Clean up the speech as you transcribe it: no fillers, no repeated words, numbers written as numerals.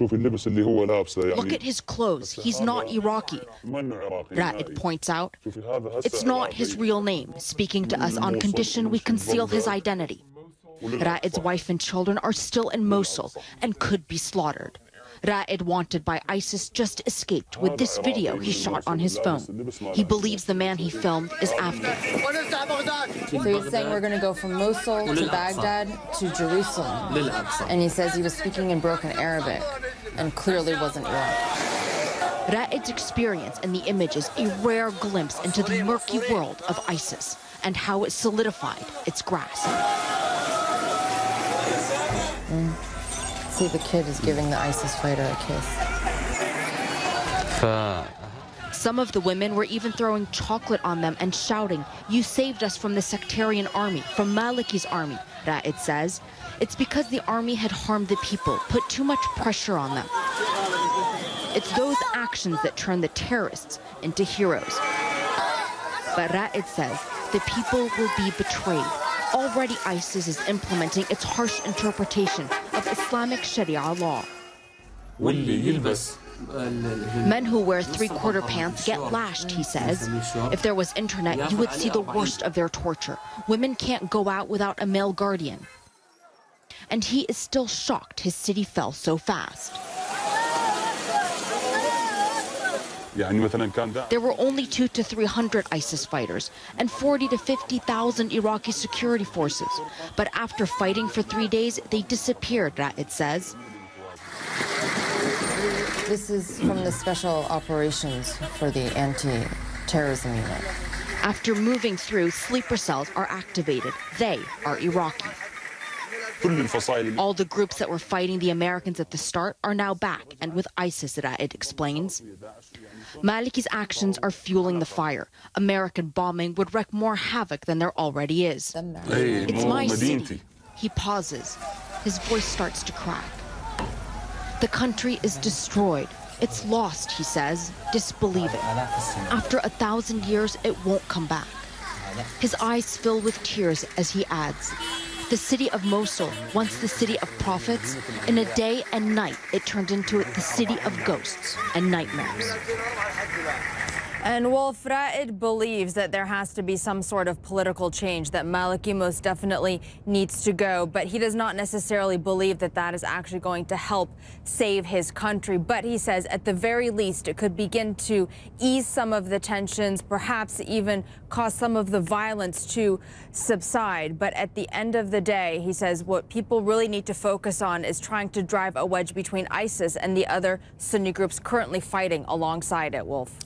Look at his clothes. He's not Iraqi. Ra'ed points out. It's not his real name, speaking to us on condition we conceal his identity. Ra'ed's wife and children are still in Mosul and could be slaughtered. Ra'ed, wanted by ISIS, just escaped with this video he shot on his phone. He believes the man he filmed is Afghan. So he's saying we're going to go from Mosul to Baghdad to Jerusalem. And he says he was speaking in broken Arabic and clearly wasn't Iraqi. Ra'ed's experience in the image is a rare glimpse into the murky world of ISIS and how it solidified its grasp. See, the kid is giving the ISIS fighter a kiss. Some of the women were even throwing chocolate on them and shouting, "You saved us from the sectarian army, from Maliki's army," Ra'ed says. It's because the army had harmed the people, put too much pressure on them. It's those actions that turn the terrorists into heroes. But Ra'ed says the people will be betrayed. Already ISIS is implementing its harsh interpretation of Islamic Sharia law. Men who wear three-quarter pants get lashed, he says. If there was internet, you would see the worst of their torture. Women can't go out without a male guardian. And he is still shocked his city fell so fast. There were only 200 to 300 ISIS fighters and 40 to 50,000 Iraqi security forces. But after fighting for 3 days, they disappeared, Ra'ed says. This is from the special operations for the anti-terrorism unit. After moving through, sleeper cells are activated. They are Iraqi. All the groups that were fighting the Americans at the start are now back and with ISIS, Ra'ed explains. Maliki's actions are fueling the fire. American bombing would wreak more havoc than there already is. It's my city. He pauses. His voice starts to crack. The country is destroyed. It's lost, he says. Disbelieve it. After 1,000 years, it won't come back. His eyes fill with tears as he adds, the city of Mosul, once the city of prophets, in a day and night it turned into the city of ghosts and nightmares. And Wolf, Ra'ed believes that there has to be some sort of political change, that Maliki most definitely needs to go, but he does not necessarily believe that that is actually going to help save his country. But he says at the very least it could begin to ease some of the tensions, perhaps even cause some of the violence to subside. But at the end of the day, he says what people really need to focus on is trying to drive a wedge between ISIS and the other Sunni groups currently fighting alongside it, Wolf.